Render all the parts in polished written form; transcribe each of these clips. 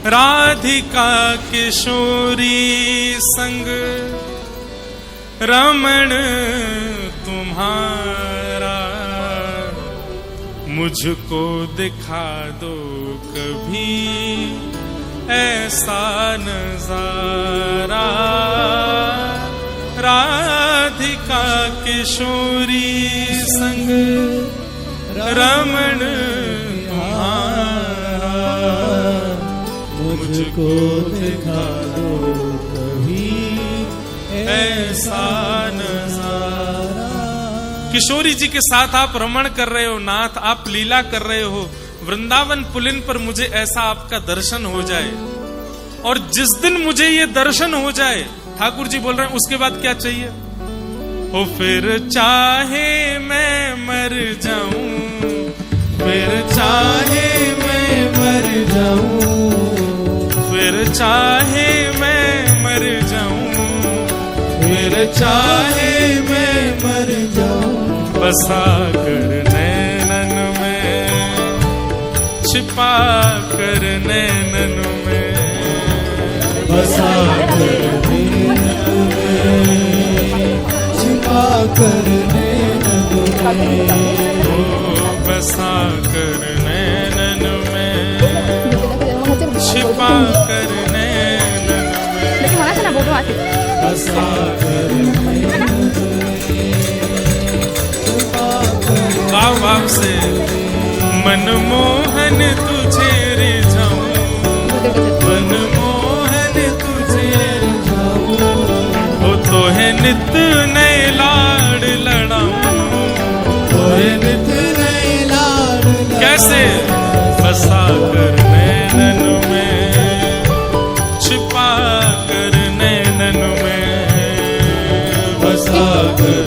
राधिका किशोरी संग रमण तुम्हारा, मुझको दिखा दो कभी ऐसा नजारा। राधिका किशोरी संग रमण तुम्हारा, मुझको दिखा दो कभी ऐसा नजारा। किशोरी जी के साथ आप रमण कर रहे हो नाथ, आप लीला कर रहे हो वृंदावन पुलिन पर, मुझे ऐसा आपका दर्शन हो जाए। और जिस दिन मुझे ये दर्शन हो जाए, ठाकुर जी बोल रहे हैं, उसके बाद क्या चाहिए? ओ फिर चाहे मैं मर जाऊं, फिर चाहे मैं मर जाऊं, फिर चाहे मैं मर जाऊं, फिर चाहे मैं मर जाऊं, बसा कर नैनन में, छिपा कर नैनन में, बसा कर नैनन में, छिपा कर नैनन में, ओ बसा कर नैनन में, छिपा कर नैनन में, बसा कर नैनन में। वाव से मनमोहन तुझे रे जाऊं, मनमोहन तुझे रे जाऊं, वो तो है नित नए लाड लड़ाऊं, तो है नित नए लाड। कैसे? बसा कर नैनन में, छिपा कर नैनन में, बसा कर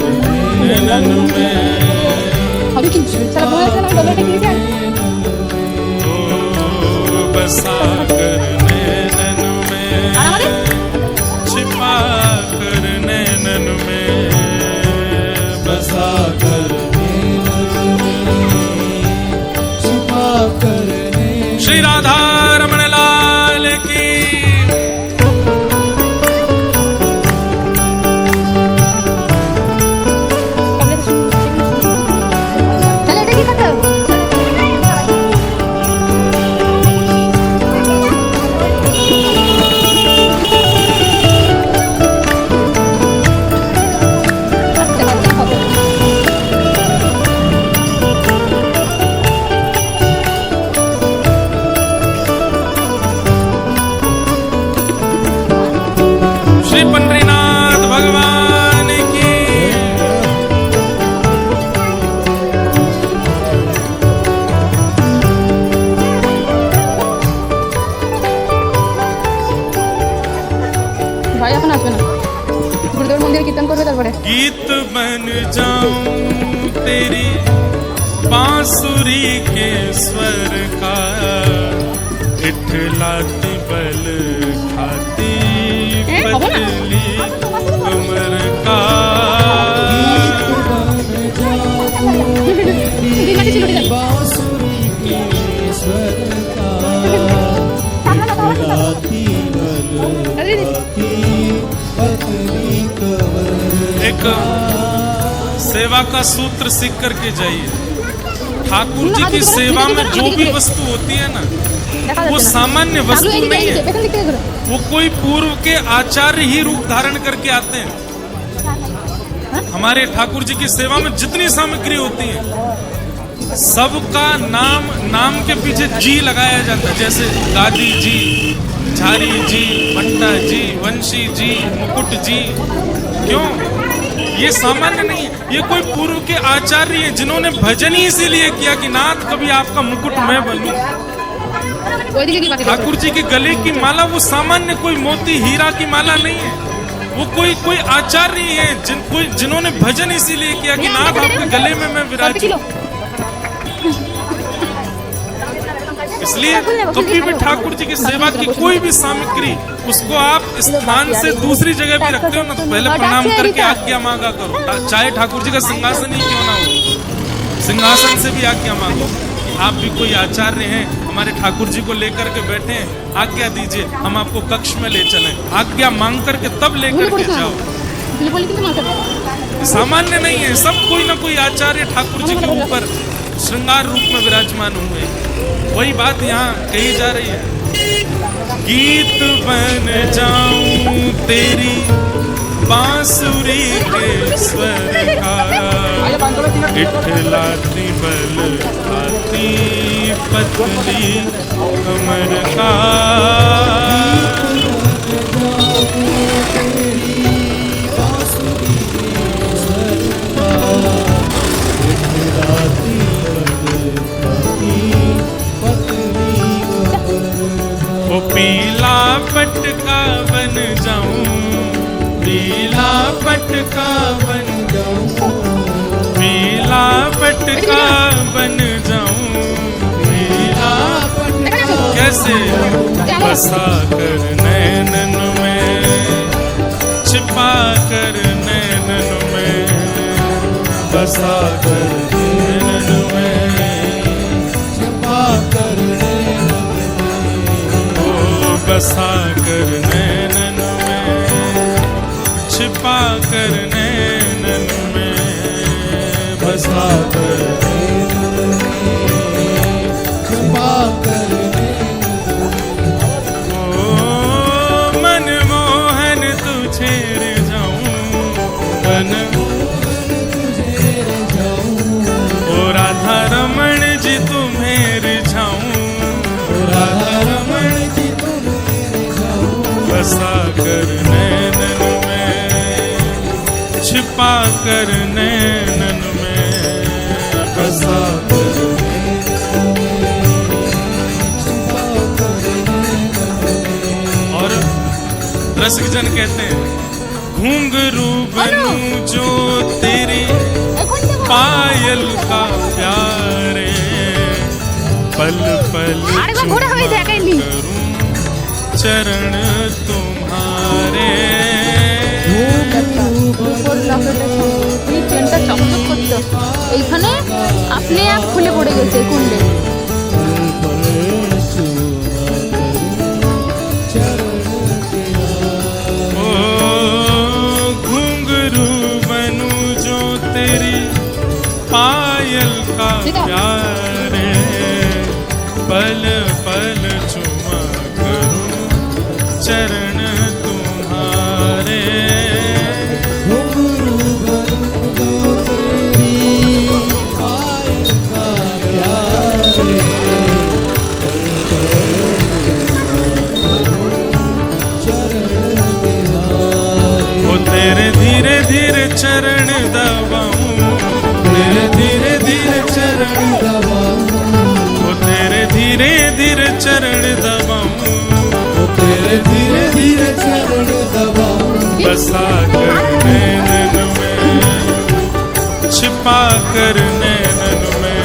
नैनन में, बसा कर नैनन में, छिपा कर नैनन में, बसा कर नैनन में, छिपा कर नैनन। श्री राधा रमण लाल की। गीत बन जाऊं तेरी बांसुरी के स्वर का, इठलाती बल खाती पतली कमर का। गीत बन जाऊं तेरी बांसुरी के स्वर का, इठलाती बल खाती पतली कमर। एक सेवा का सूत्र सीख करके जाइए। ठाकुर जी की सेवा में जो भी वस्तु होती है ना, वो सामान्य वस्तु नहीं है, वो कोई पूर्व के आचार्य ही रूप धारण करके आते हैं। हमारे ठाकुर जी की सेवा में जितनी सामग्री होती है, सबका नाम के पीछे जी लगाया जाता है। जैसे दादी जी, झारी जी, भट्टा जी, वंशी जी, मुकुट जी। क्यों? ये सामान्य नहीं है, ये कोई पूर्व के आचार्य हैं जिन्होंने भजन ही इसीलिए किया कि नाथ कभी आपका मुकुट मैं बनूं। ठाकुर जी के गले की माला वो सामान्य कोई मोती हीरा की माला नहीं है, वो कोई आचार्य है जिन्होंने भजन इसीलिए किया कि नाथ आपके गले में मैं विराजूं। इसलिए कभी भी ठाकुर जी की सेवा की कोई भी सामग्री उसको आप स्थान से दूसरी जगह भी रखते हो ना, तो पहले प्रणाम करके आज्ञा मांगा करो। चाहे ठाकुर जी का सिंहासन ही क्यों ना हो, सिंहासन से भी आज्ञा मांगो। कि आप भी कोई आचार्य हैं, हमारे ठाकुर जी को लेकर के बैठे हैं, आज्ञा दीजिए हम आपको कक्ष में ले चलें। आज्ञा मांग करके तब लेकर के जाओ। सामान्य नहीं है, सब कोई ना कोई आचार्य ठाकुर जी के ऊपर श्रृंगार रूप में विराजमान हुए। वही बात यहाँ कही जा रही है। गीत बन जाऊं तेरी बांसुरी के स्वर का, इठलाती बल आती पतली कमर का। वो पीला पटका बन जाऊं, पीला पटका बन जाऊं, पीला पटका बन जाऊं, पीला पटका। कैसे? बसा कर नैनन में, छिपा कर नैनन में, बसा कर नैनन में, छिपा कर नैनन में, ओ बसा कर नैनन में, छिपा कर नैनन में, बसा कर नैनन में, छिपा कर नैनन में। ओ मनमोहन तुझे रे जाऊं, मनमोहन तुझे रे जाऊं, ओ राधा रमण जी तुम्हें रिझाऊं, राधा रमण जी तुम्हें रिझाऊं, बसा कर नैनन में, छिपा कर नैनन में, बसा कर नैनन में, छिपा कर नैनन में। और रसिकजन कहते हैं घुंघरू बनूं जो तेरी पायल का प्यारे, पल पल करूं चरण तुम्हारे। চমচম করতো এইখানে আপনি এক খুলে পড়ে গেছে কুন্ডে। ओ घुंघरू बनूं जो तेरी पायल का प्यारे, पल पल चुमा करूं चरण तुम्हारे। घुंघरू बनूं जो तेरी पायल का प्यारे, ओ तेरे धीरे धीरे चरण दबाऊं, तेरे धीरे धीरे चरण दबाऊं, ओ तेरे धीरे धीरे चरण दबाऊं, ओ तेरे धीरे धीरे चरण दबाऊं, बसा कर नैनन में, छिपा कर नैनन में,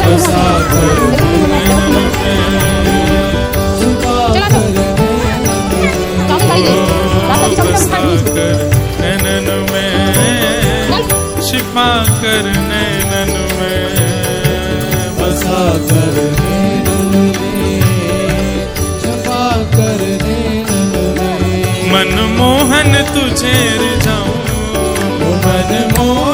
बसा कर नैनन में, छिपा कर नैनन में, बसा कर नैनन में, छिपा कर नैनन में, बसा कर नैनन में, छिपा कर नैनन में। मनमोहन तुझे रिझाऊं, मनमोहन